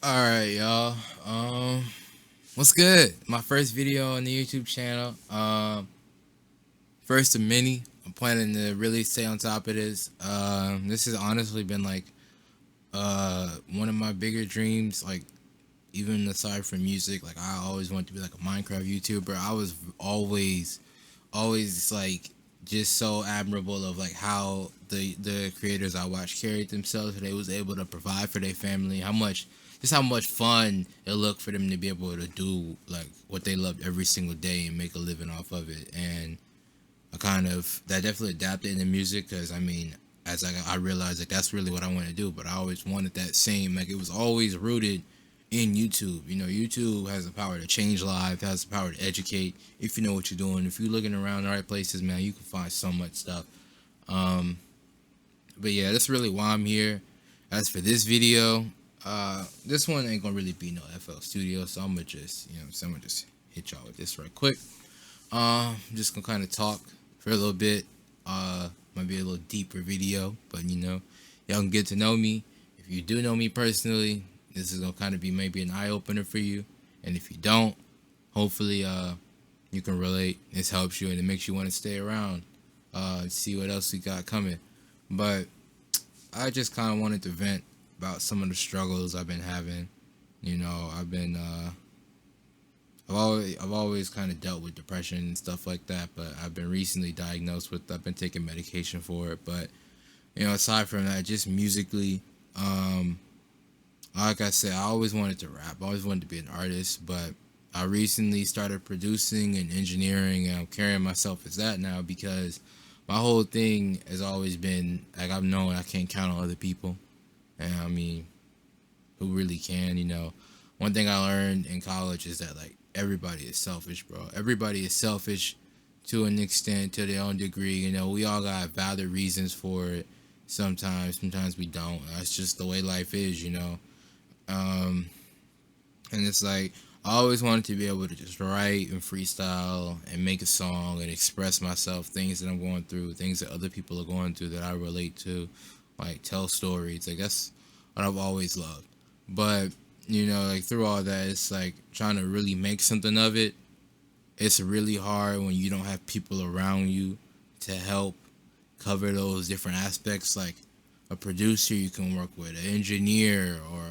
Alright, y'all. What's good? My first video on the YouTube channel. First of many. I'm planning to really stay on top of this. This has honestly been like one of my bigger dreams. Like, even aside from music, like I always wanted to be like a Minecraft YouTuber. I was always like just so admirable of like how the creators I watched carried themselves. They was able to provide for their family. How much fun it looked for them to be able to do like what they loved every single day and make a living off of it. And that definitely adapted into music because I mean, as I realized like that's really what I want to do. But I always wanted that same, like it was always rooted in YouTube. You know, YouTube has the power to change lives, has the power to educate if you know what you're doing. If you're looking around the right places, man, you can find so much stuff. Um, but yeah, that's really why I'm here. As for this video, this one ain't gonna really be no FL Studio, so I'm gonna just, so I'm gonna just hit y'all with this right quick. I'm just gonna kind of talk for a little bit. Might be a little deeper video, but y'all can get to know me. If you do know me personally, this is gonna kind of be maybe an eye opener for you. And if you don't, hopefully, you can relate. This helps you and it makes you want to stay around, see what else we got coming. But I just kind of wanted to vent about some of the struggles I've been having. I've always kind of dealt with depression and stuff like that, but I've been recently diagnosed with. I've been taking medication for it, but aside from that, just musically, like I said, I always wanted to rap. I always wanted to be an artist, but I recently started producing and engineering, and I'm carrying myself as that now because my whole thing has always been like I've known I can't count on other people, and I mean, who really can? One thing I learned in college is that like everybody is selfish, bro. Everybody is selfish to an extent, to their own degree. We all got valid reasons for it. Sometimes we don't. That's just the way life is. Um, and it's like I always wanted to be able to just write and freestyle and make a song and express myself, things that I'm going through, things that other people are going through that I relate to, like tell stories. Like that's what I've always loved. But like through all that, it's like trying to really make something of it. It's really hard when you don't have people around you to help cover those different aspects, like a producer you can work with, an engineer, or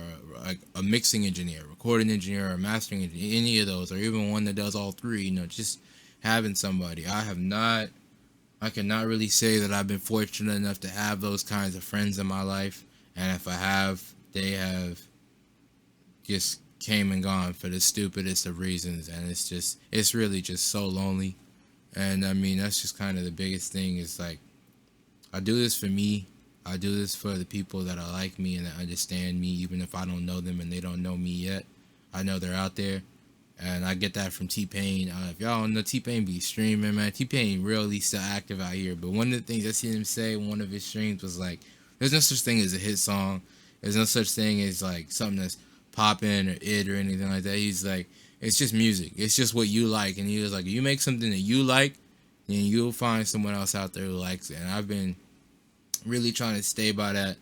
like a mixing engineer, recording engineer, or mastering engineer, any of those, or even one that does all three. Just having somebody. I cannot really say that I've been fortunate enough to have those kinds of friends in my life, and if I have, they have just came and gone for the stupidest of reasons, and it's really just so lonely. And I mean, that's just kind of the biggest thing is like I do this for me. I do this for the people that are like me and that understand me, even if I don't know them and they don't know me yet. I know they're out there, and I get that from T-Pain. If y'all don't know, T-Pain be streaming, man. T-Pain really still active out here. But one of the things I seen him say in one of his streams was like, "There's no such thing as a hit song. There's no such thing as like something that's popping or it or anything like that." He's like, "It's just music. It's just what you like." And he was like, "If you make something that you like, then you'll find someone else out there who likes it." And I've been really trying to stay by that.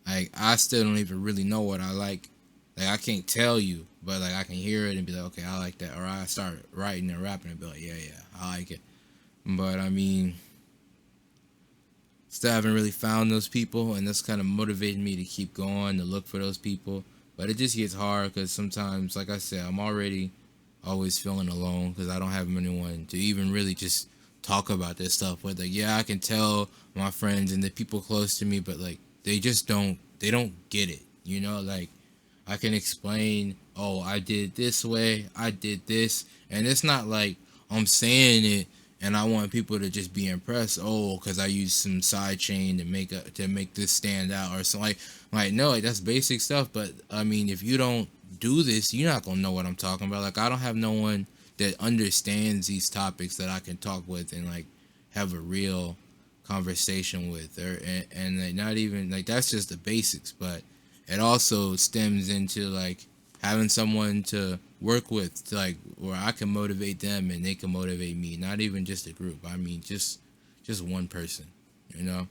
Like I still don't even really know what I like. Like I can't tell you, but like I can hear it and be like, okay, I like that. Or I start writing and rapping and be like, yeah, I like it. But I mean, still haven't really found those people, and that's kind of motivated me to keep going to look for those people. But it just gets hard because sometimes, like I said, I'm already always feeling alone because I don't have anyone to even really just talk about this stuff with. Like, yeah, I can tell my friends and the people close to me, but like they don't get it. Like I can explain, oh, I did this way, I did this, and it's not like I'm saying it and I want people to just be impressed. Oh, because I used some side chain to make this stand out or something. Like no, like that's basic stuff. But I mean, if you don't do this, you're not gonna know what I'm talking about. Like I don't have no one that understands these topics that I can talk with and like have a real conversation with, and like, not even like that's just the basics, but it also stems into like having someone to work with to like where I can motivate them and they can motivate me, not even just a group. I mean just one person, you know.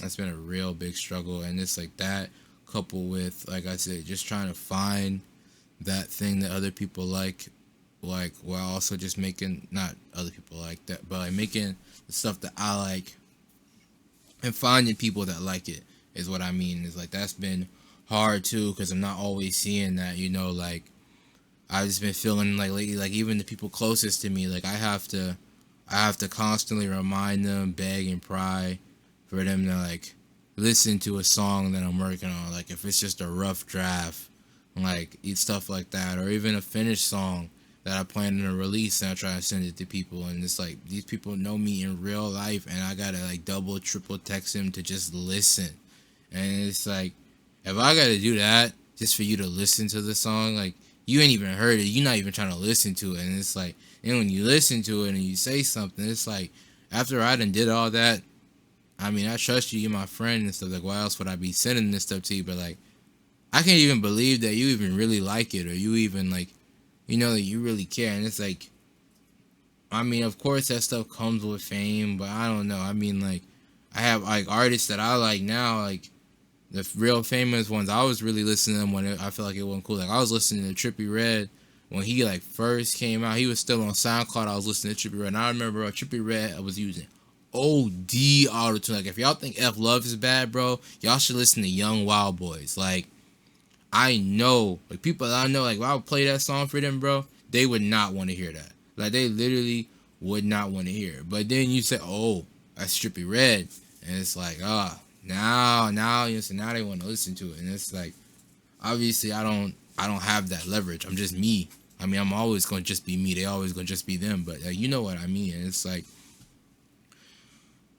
That's been a real big struggle, and it's like that coupled with, like I said, just trying to find that thing that other people like while also just making, not other people like that, but like making the stuff that I like and finding people that like it is what I mean. Is like that's been hard too, because I'm not always seeing that, like I've just been feeling like lately, like even the people closest to me, like I have to constantly remind them, beg and pry for them to like listen to a song that I'm working on. Like if it's just a rough draft, like stuff like that, or even a finished song that I plan to release, and I try to send it to people, and it's like these people know me in real life, and I gotta like double, triple text them to just listen, and it's like if I gotta do that just for you to listen to the song, like you ain't even heard it, you're not even trying to listen to it, and it's like, and when you listen to it and you say something, it's like after I done did all that, I mean I trust you, you're my friend and stuff. Like why else would I be sending this stuff to you? But like I can't even believe that you even really like it, or you even like, that you really care. And it's like, I mean, of course that stuff comes with fame, but I don't know. I mean, like, I have like artists that I like now, like the real famous ones. I was really listening to them when I felt like it wasn't cool. Like I was listening to Trippie Redd when he like first came out. He was still on SoundCloud. I was listening to Trippie Redd, and I remember Trippie Redd I was using OD autotune. Like if y'all think F Love is bad, bro, y'all should listen to Young Wild Boys. Like I know, like people that I know, like if I would play that song for them, bro, they would not want to hear that. Like they literally would not want to hear it. But then you say, oh, that's Trippie Redd, and it's like, now they want to listen to it, and it's like, obviously I don't have that leverage. I'm just me. I mean, I'm always gonna just be me. They always gonna just be them. But you know what I mean. And it's like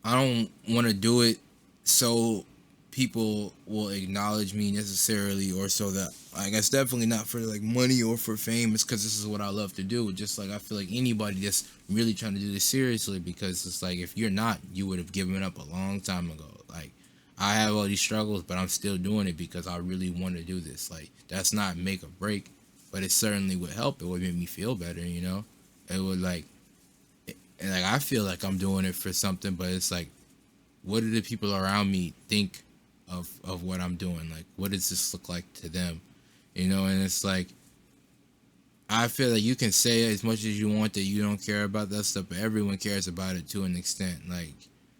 I don't want to do it so people will acknowledge me necessarily, or so that like it's definitely not for like money or for fame. It's because this is what I love to do. Just like I feel like anybody that's really trying to do this seriously, because it's like if you're not, you would have given up a long time ago. Like I have all these struggles, but I'm still doing it because I really want to do this. Like that's not make or break, but it certainly would help. It would make me feel better. It would like, and like I feel like I'm doing it for something, but it's like, what do the people around me think of what I'm doing? Like, what does this look like to them? And it's like, I feel like you can say as much as you want that you don't care about that stuff, but everyone cares about it to an extent. Like,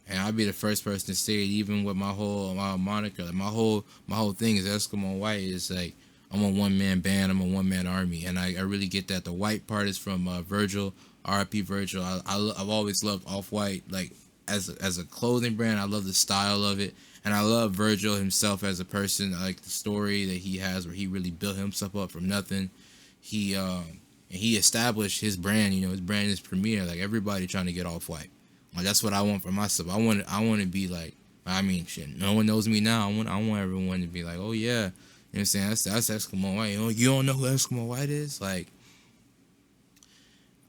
and I'll be the first person to say it, even with my whole moniker. Like, my whole thing is Eskimo White. Is like I'm a one-man band. I'm a one-man army, and I really get that. The white part is from Virgil, R.I.P. Virgil. I've always loved Off-White, like as a clothing brand. I love the style of it, and I love Virgil himself as a person. I like the story that he has, where he really built himself up from nothing. He established his brand. His brand is premier. Like everybody trying to get Off-White. Like that's what I want for myself. I want to be like. I mean, shit. No one knows me now. I want everyone to be like, oh yeah. You know what I'm saying? That's Eskimo White. You don't know who Eskimo White is? Like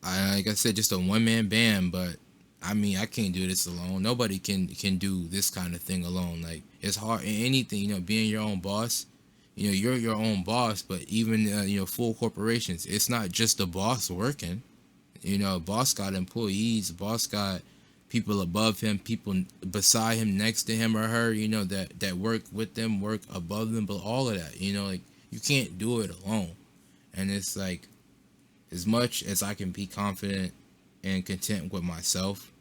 like I said, just a one-man band, but I mean, I can't do this alone. Nobody can do this kind of thing alone. Like it's hard in anything, being your own boss. You're your own boss, but even full corporations, it's not just the boss working. Boss got employees, boss got people above him, people beside him, next to him or her, that work with them, work above them, but all of that, like you can't do it alone. And it's like, as much as I can be confident and content with myself,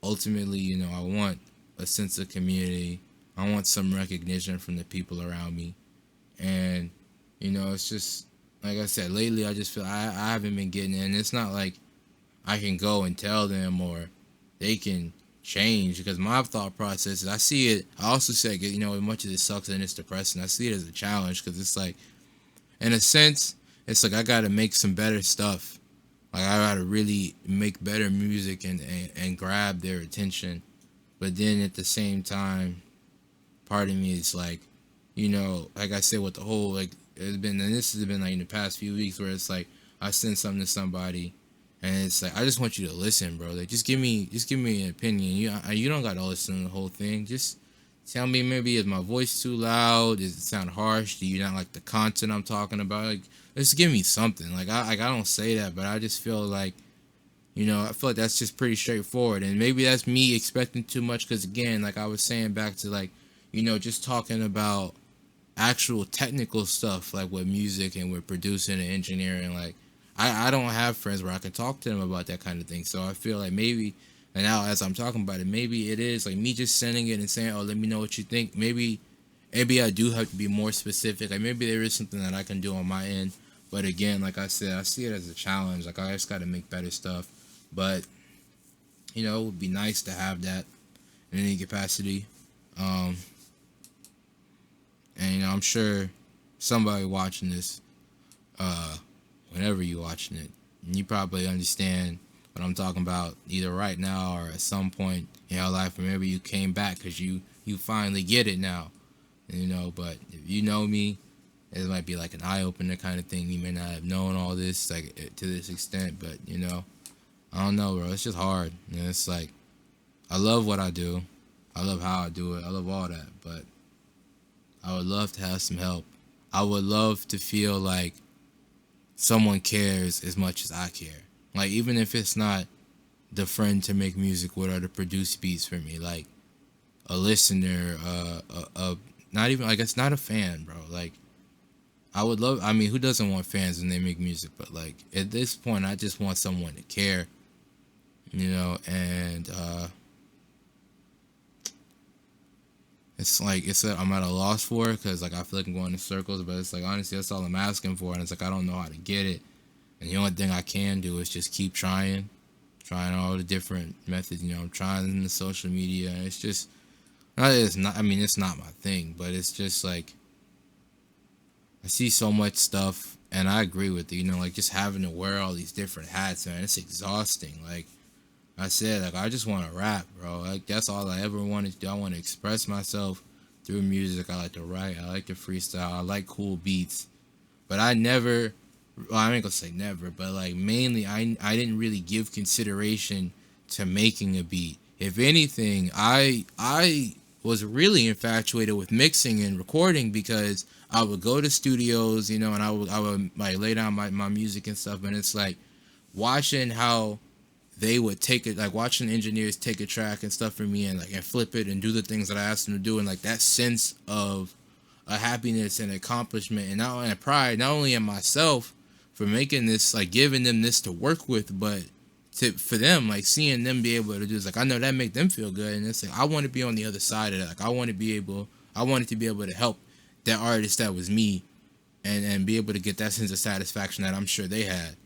ultimately, I want a sense of community. I want some recognition from the people around me. And, it's just, like I said, lately I just feel I haven't been getting it. And it's not like I can go and tell them or they can change, because my thought process is I see it. I also say, as much as it sucks and it's depressing, I see it as a challenge, because it's like, in a sense, it's like I gotta make some better stuff. Like I gotta really make better music and grab their attention. But then at the same time, part of me is like, like I said, with the whole like this has been like in the past few weeks, where it's like I send something to somebody, and it's like I just want you to listen, bro. Like just give me an opinion. You don't gotta listen to the whole thing. Just tell me, maybe is my voice too loud? Does it sound harsh? Do you not like the content I'm talking about? Like, just give me something. Like I don't say that, but I just feel like, I feel like that's just pretty straightforward. And maybe that's me expecting too much, because again, like I was saying back to like, just talking about actual technical stuff, like with music and with producing and engineering. Like I don't have friends where I can talk to them about that kind of thing. So I feel like maybe, and now as I'm talking about it, maybe it is like me just sending it and saying, "Oh, let me know what you think." Maybe I do have to be more specific. Like maybe there is something that I can do on my end. But again, like I said, I see it as a challenge. Like I just got to make better stuff. But it would be nice to have that in any capacity. Um, and I'm sure somebody watching this, whenever you're watching it, you probably understand what I'm talking about, either right now or at some point in your life, or maybe you came back because you finally get it now. But if you know me, it might be like an eye-opener kind of thing. You may not have known all this like to this extent, but I don't know, bro. It's just hard. It's like I love what I do. I love how I do it. I love all that, but I would love to have some help. I would love to feel like someone cares as much as I care. Like even if it's not the friend to make music with or to produce beats for me, like a listener, not even, I guess, not a fan, bro. Like I would love. I mean, who doesn't want fans when they make music? But like at this point, I just want someone to care, and I'm at a loss for it because like I feel like I'm going in circles. But it's like honestly, that's all I'm asking for, and it's like I don't know how to get it. And the only thing I can do is just keep trying all the different methods. I'm trying the social media, and it's just. It's not. I mean, it's not my thing, but it's just like I see so much stuff, and I agree with it. Like just having to wear all these different hats, man, it's exhausting. Like I said, like I just want to rap, bro. Like that's all I ever wanted to do. I want to express myself through music. I like to write. I like to freestyle. I like cool beats, but I never. Well, I ain't gonna say never, but like mainly, I didn't really give consideration to making a beat. If anything, I was really infatuated with mixing and recording because I would go to studios, and I would like lay down my music and stuff, and it's like watching how they would take it, like watching engineers take a track and stuff from me and flip it and do the things that I asked them to do, and like that sense of a happiness and accomplishment and pride, not only in myself for making this, like giving them this to work with, but for them, like seeing them be able to do this, like I know that make them feel good, and it's like I want to be on the other side of that. Like I wanted to be able to help that artist that was me, and be able to get that sense of satisfaction that I'm sure they had,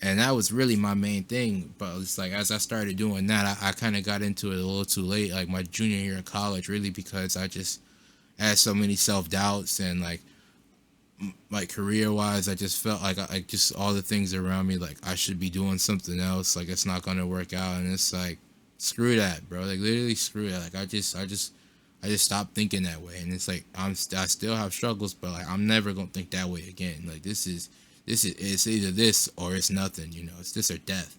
and that was really my main thing. But it's like as I started doing that, I kind of got into it a little too late, like my junior year in college, really, because I just had so many self doubts and like career wise, I just felt like I just all the things around me, like I should be doing something else, like it's not gonna work out, and it's like screw that, bro. Like literally screw that. Like I just stopped thinking that way, and it's like I still have struggles, but like I'm never gonna think that way again. Like this is it's either this or it's nothing, it's this or death.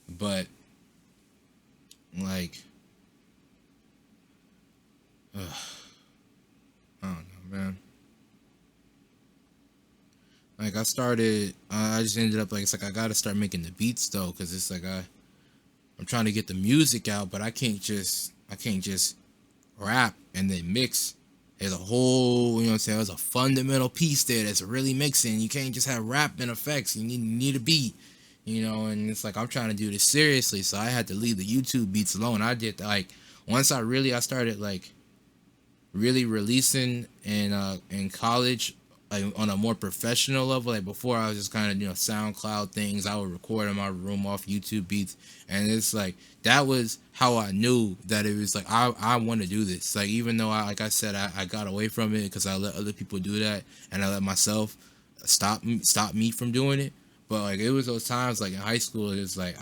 But like I don't know, man. Like I just ended up like it's like I gotta start making the beats though, because it's like I'm trying to get the music out, but I can't just rap and then mix. There's a whole, what I'm saying, there's a fundamental piece there that's really mixing. You can't just have rap and effects. You need a beat, and it's like I'm trying to do this seriously, so I had to leave the YouTube beats alone. I did like once I started like really releasing in college, like on a more professional level. Like before I was just kind of SoundCloud things. I would record in my room off YouTube beats, and it's like that was how I knew that it was like I want to do this. Like even though I got away from it because I let other people do that, and I let myself stop me from doing it. But like it was those times like in high school, it was like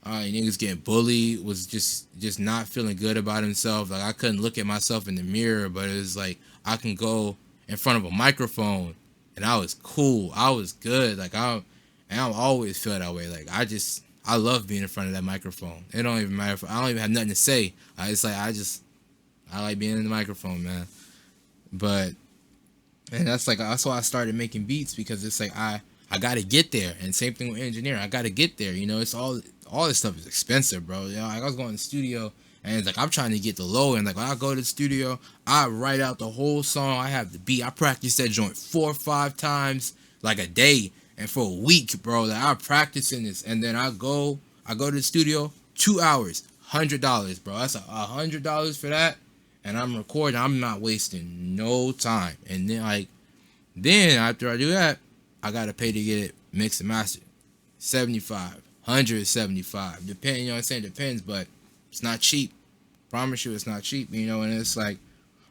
niggas getting bullied, was just not feeling good about himself. Like I couldn't look at myself in the mirror, but it was like I can go in front of a microphone and I was cool. I was good. Like I always feel that way. Like I love being in front of that microphone. It don't even matter if I don't even have nothing to say. It's like I like being in the microphone, man. But and that's why I started making beats, because it's like I gotta get there. And same thing with engineering. I gotta get there. It's all this stuff is expensive, bro. Like I was going to the studio And it's like I'm trying to get the low end. Like when I go to the studio, I write out the whole song. I have the beat. I practice that joint 4 or 5 times like a day and for a week, bro. Like I'm practicing this, and then I go to the studio 2 hours, $100, bro. That's $100 for that, and I'm recording. I'm not wasting no time. And then after I do that, I gotta pay to get it mixed and mastered. 75, 175, depending. You know what I'm saying? Depends, but it's not cheap. Promise you, it's not cheap. You know, and it's like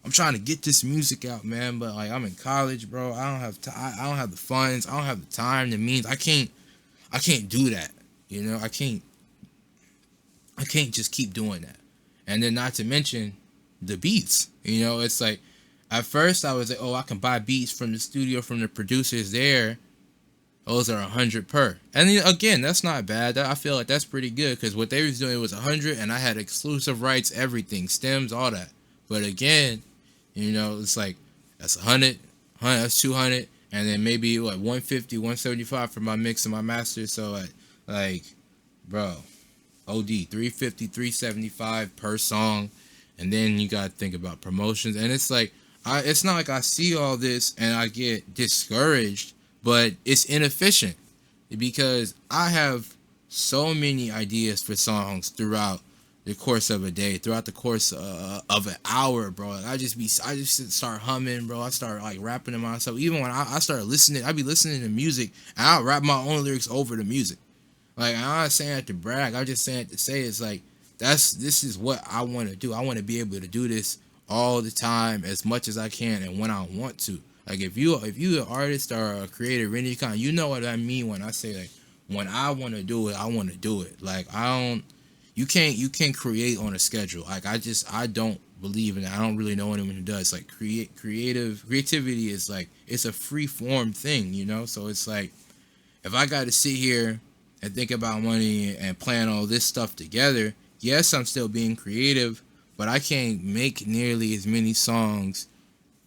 I'm trying to get this music out, man. But like I'm in college, bro. I don't have I don't have the funds. I don't have the time. The means. I can't do that. You know, I can't just keep doing that. And then not to mention the beats. You know, it's like at first I was like, oh, I can buy beats from the studio from the producers there. Those are 100 per. And then, again, that's not bad. I feel like that's pretty good because what they was doing was 100, and I had exclusive rights, everything, stems, all that. But again, you know, it's like that's 100, that's 200, and then maybe what 150, 175 for my mix and my master. So like, bro, OD 350, 375 per song, and then you gotta think about promotions. And it's like it's not like I see all this and I get discouraged. But it's inefficient because I have so many ideas for songs throughout the course of a day, throughout the course of an hour, bro. Like I just start humming, bro. I start like rapping to myself. Even when I start listening, I be listening to music and I'll rap my own lyrics over the music. Like I'm not saying that to brag. I'm just saying it to say it's like this is what I want to do. I want to be able to do this all the time, as much as I can, and when I want to. Like if you an artist or a creator, any kind, you know what I mean when I say like when I want to do it, I want to do it. Like you can't create on a schedule. Like I don't believe in it. I don't really know anyone who does. Like creativity is like it's a free form thing, you know. So it's like if I got to sit here and think about money and plan all this stuff together, yes, I'm still being creative, but I can't make nearly as many songs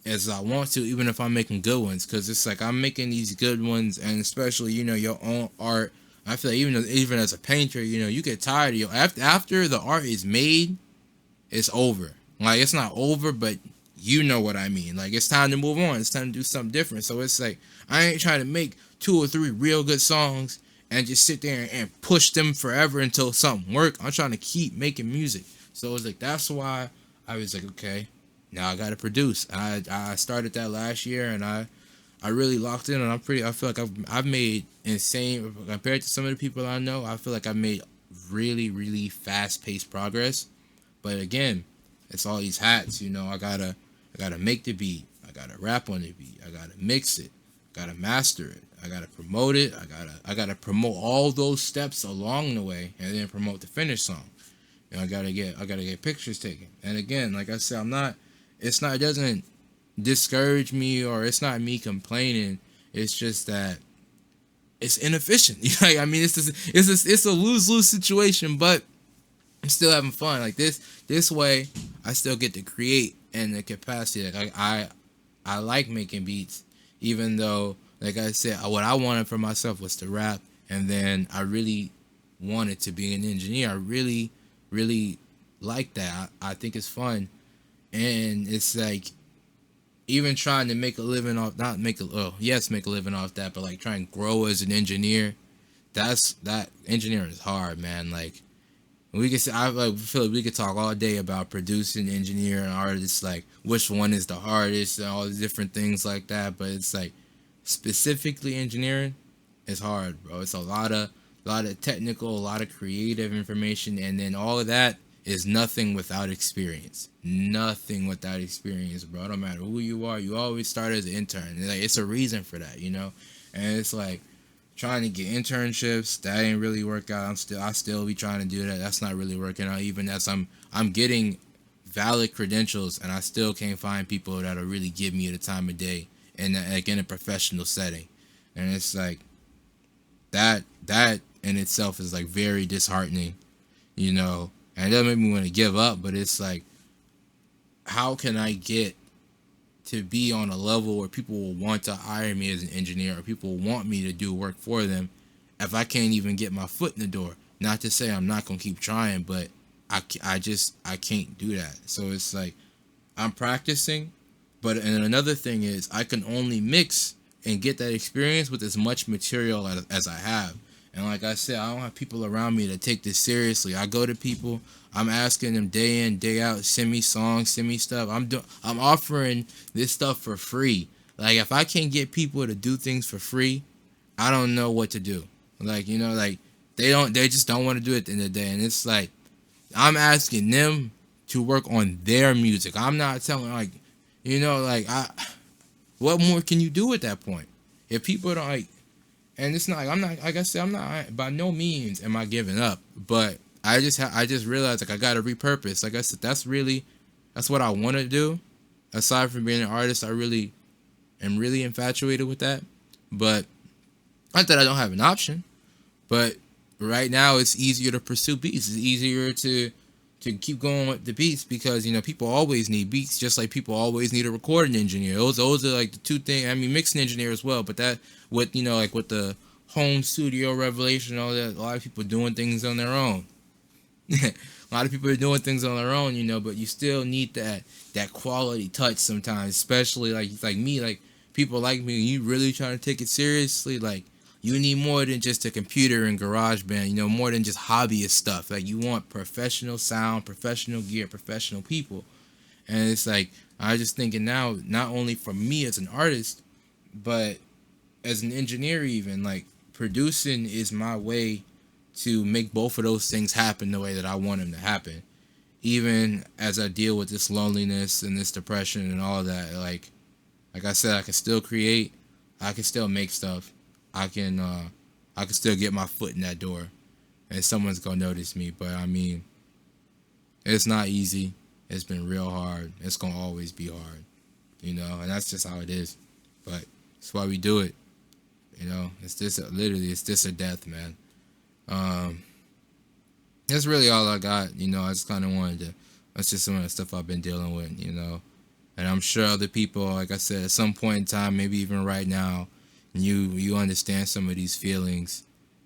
as I want to, even if I'm making good ones, because it's like I'm making these good ones, and especially, you know, your own art. I feel like even as a painter, you know, you get tired of your after the art is made, it's over. Like it's not over, but you know what I mean. Like it's time to move on. It's time to do something different. So it's like I ain't trying to make 2 or 3 real good songs and just sit there and push them forever until something work. I'm trying to keep making music. So it's like that's why I was like, okay, now I gotta produce. I started that last year, and I really locked in, and I feel like I've made insane compared to some of the people I know. I feel like I've made really fast paced progress. But again, it's all these hats, you know. I gotta make the beat. I gotta rap on the beat. I gotta mix it. I gotta master it. I gotta promote it. I gotta promote all those steps along the way, and then promote the finished song. You know, I gotta get pictures taken. And again, like I said, it doesn't discourage me, or it's not me complaining. It's just that it's inefficient. Like, I mean, it's a lose-lose situation, but I'm still having fun. Like this way, I still get to create in the capacity. Like I like making beats, even though, like I said, what I wanted for myself was to rap, and then I really wanted to be an engineer. I really like that. I think it's fun. And it's like, even trying to make a living off, make a living off that, but like trying to grow as an engineer, that engineering is hard, man. Like we could say, I feel like we could talk all day about producing, engineering, artists, like which one is the hardest and all the different things like that. But it's like specifically engineering is hard, bro. It's a lot of technical, a lot of creative information, and then all of that is nothing without experience. Nothing without experience, bro. No matter who you are, you always start as an intern. Like, it's a reason for that, you know? And it's like trying to get internships, that ain't really work out. I still be trying to do that. That's not really working out, even as I'm getting valid credentials, and I still can't find people that'll really give me the time of day and like in a professional setting. And it's like that in itself is like very disheartening, you know? And it doesn't make me want to give up, but it's like, how can I get to be on a level where people will want to hire me as an engineer, or people will want me to do work for them, if I can't even get my foot in the door? Not to say I'm not going to keep trying, but I can't do that. So it's like I'm practicing, but and another thing is I can only mix and get that experience with as much material as I have. And like I said, I don't have people around me to take this seriously. I go to people, I'm asking them day in, day out, send me songs, send me stuff. I'm offering this stuff for free. Like if I can't get people to do things for free, I don't know what to do. Like, like they just don't want to do it at the end of the day. And it's like I'm asking them to work on their music. I'm not telling like, like what more can you do at that point? If people don't like, and it's not like I'm not like I said, I'm not by no means am I giving up, but I just realized like I gotta repurpose. Like I said, that's what I want to do. Aside from being an artist, I really am really infatuated with that. But not that I don't have an option, but right now it's easier to pursue beats. It's easier to keep going with the beats because people always need beats, just like people always need a recording engineer. Those are like the two things. I mean, mixing engineer as well, but that with like with the home studio revelation, all that, a lot of people doing things on their own. A lot of people are doing things on their own, but you still need that quality touch sometimes, especially like me, like people like me. You really trying to take it seriously, like. You need more than just a computer and GarageBand, more than just hobbyist stuff. Like, you want professional sound, professional gear, professional people. And it's like, I just thinking now, not only for me as an artist, but as an engineer even, like, producing is my way to make both of those things happen the way that I want them to happen. Even as I deal with this loneliness and this depression and all that, like I said, I can still create, I can still make stuff. I can still get my foot in that door, and someone's gonna notice me. But I mean, it's not easy. It's been real hard. It's gonna always be hard, and that's just how it is. But that's why we do it. It's just literally it's just a death, man. That's really all I got. I just kind of wanted to. That's just some of the stuff I've been dealing with. And I'm sure other people, like I said, at some point in time, maybe even right now. You understand some of these feelings,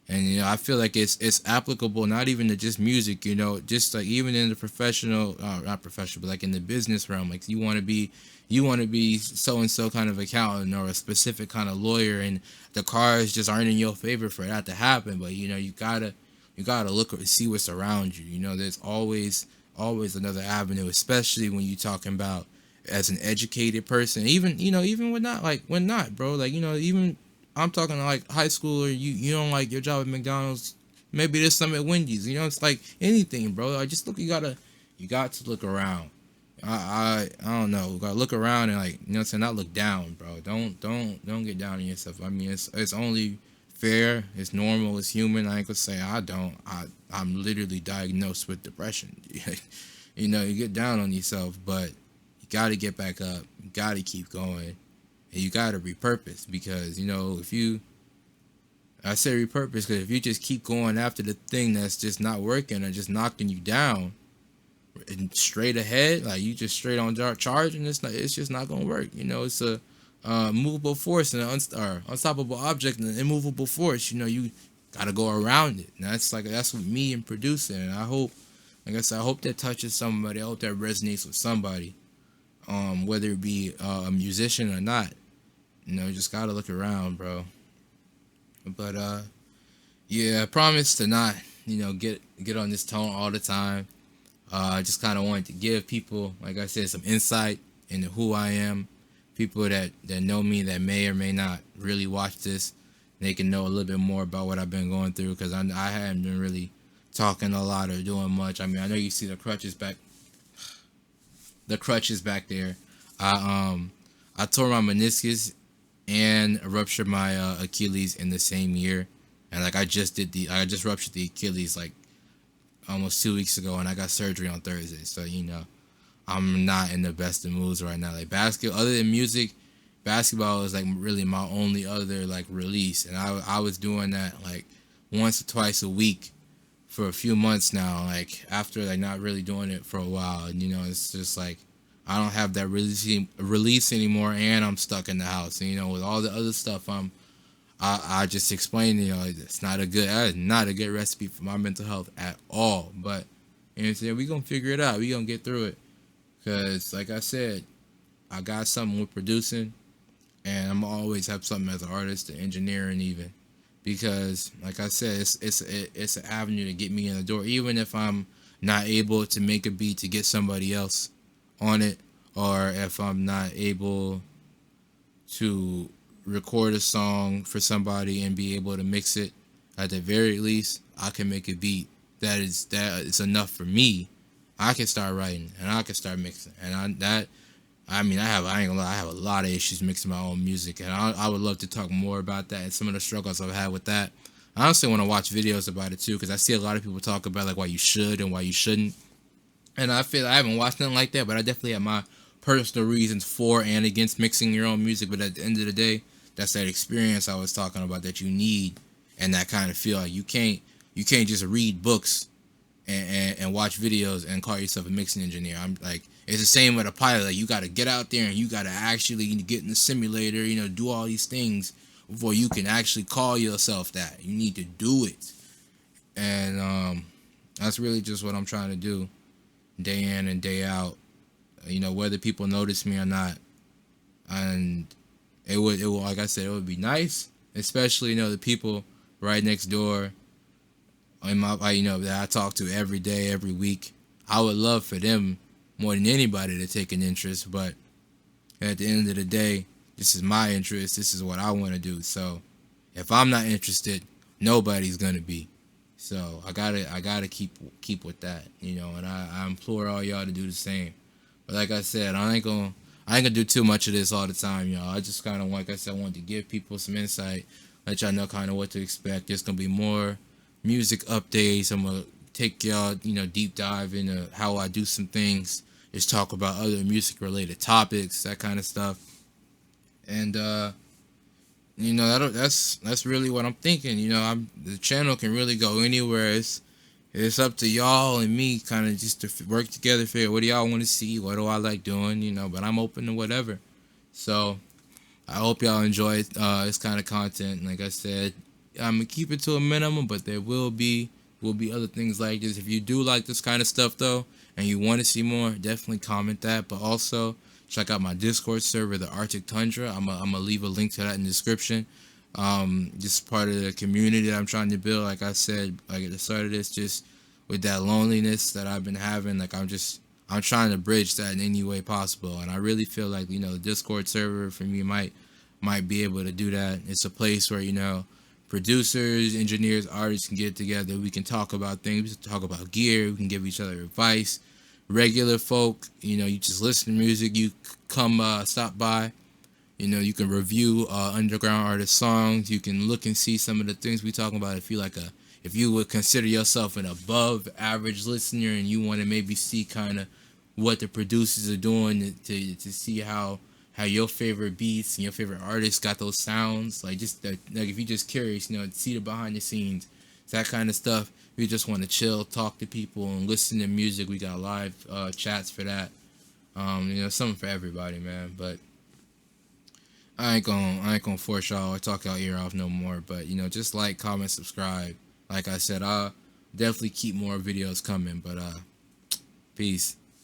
and I feel like it's applicable not even to just music, just like even in the professional, not professional, but like in the business realm. Like you want to be so and so kind of accountant or a specific kind of lawyer, and the cards just aren't in your favor for that to happen. But you gotta look and see what's around you. There's always another avenue, especially when you're talking about as an educated person, even when not, bro, like, even I'm talking like high school, or you don't like your job at McDonald's, maybe there's some at Wendy's, it's like anything, bro. I just you got to look around. I don't know, you gotta look around and like, what I'm saying, not look down, bro. Don't get down on yourself. I mean, it's only fair, it's normal, it's human. I ain't gonna say I'm literally diagnosed with depression. You get down on yourself, but got to get back up. You got to keep going, and you got to repurpose, because I say repurpose because if you just keep going after the thing that's just not working or just knocking you down and straight ahead, like you just straight on charge, and it's just not gonna work. It's a movable force and an unstoppable object and an immovable force. You got to go around it, and that's what me and producing. And I hope, like I said, I hope that touches somebody. I hope that resonates with somebody. Whether it be a musician or not, just gotta look around, bro. But yeah, I promise to not, get on this tone all the time. I just kind of wanted to give people, like I said, some insight into who I am. People that know me that may or may not really watch this, they can know a little bit more about what I've been going through, because I haven't been really talking a lot or doing much. I mean, I know you see the crutches back there. I tore my meniscus and ruptured my Achilles in the same year, and like I just ruptured the Achilles like almost 2 weeks ago, and I got surgery on Thursday. So I'm not in the best of moods right now. Like other than music, basketball is like really my only other like release, and I was doing that like once or twice a week for a few months now, like after like not really doing it for a while. And it's just like I don't have that release anymore, and I'm stuck in the house. And with all the other stuff, I just explained, it's not a good recipe for my mental health at all. But And said, we gonna figure it out. We gonna get through it. Cause like I said, I got something with producing, and I'm always have something as an artist, the engineering even. Because like I said, it's an avenue to get me in the door. Even if I'm not able to make a beat to get somebody else on it, or if I'm not able to record a song for somebody and be able to mix it, at the very least I can make a beat that is enough for me. I can start writing and I can start mixing, and I ain't gonna lie, I have a lot of issues mixing my own music, and I would love to talk more about that and some of the struggles I've had with that. I honestly want to watch videos about it too, because I see a lot of people talk about like why you should and why you shouldn't, and I feel I haven't watched nothing like that, but I definitely have my personal reasons for and against mixing your own music. But at the end of the day, that's that experience I was talking about that you need, and that kind of feel like you can't just read books and watch videos and call yourself a mixing engineer. I'm like, it's the same with a pilot. Like, you got to get out there and you got to actually get in the simulator, do all these things before you can actually call yourself that. You need to do it. And that's really just what I'm trying to do day in and day out, whether people notice me or not. And it would, like I said, it would be nice, especially, the people right next door in my, that I talk to every day, every week. I would love for them more than anybody to take an interest, but at the end of the day, this is my interest. This is what I want to do. So if I'm not interested, nobody's gonna be. So I gotta keep with that, and I implore all y'all to do the same. But like I said, I ain't gonna do too much of this all the time, y'all. I just kind of, like I said, I wanted to give people some insight, let y'all know kind of what to expect. There's gonna be more music updates. I'm gonna take y'all, deep dive into how I do some things, just talk about other music related topics, that kind of stuff. And that's really what I'm thinking. The channel can really go anywhere. It's up to y'all and me, kind of just to work together, figure what do y'all want to see, what do I like doing, but I'm open to whatever. So I hope y'all enjoy this kind of content. Like I said, I'm gonna keep it to a minimum, but there will be other things like this. If you do like this kind of stuff though, and you want to see more, definitely comment that. But also check out my Discord server, the ARTIC Tundra. I'm gonna leave a link to that in the description. Just part of the community that I'm trying to build. Like I said, like at the start of this, just with that loneliness that I've been having, like I'm trying to bridge that in any way possible. And I really feel like, the Discord server for me might be able to do that. It's a place where, producers, engineers, artists can get together. We can talk about things. We can talk about gear. We can give each other advice. Regular folk, you just listen to music. You come stop by. You can review underground artist songs. You can look and see some of the things we talking about. If you would consider yourself an above average listener and you want to maybe see kind of what the producers are doing to see how your favorite beats and your favorite artists got those sounds, like just like if you're just curious, see the behind the scenes, that kind of stuff. If you just want to chill, talk to people, and listen to music, we got live chats for that. Something for everybody, man. But I ain't gonna force y'all or talk y'all ear off no more. But just like, comment, subscribe. Like I said, I'll definitely keep more videos coming. But peace.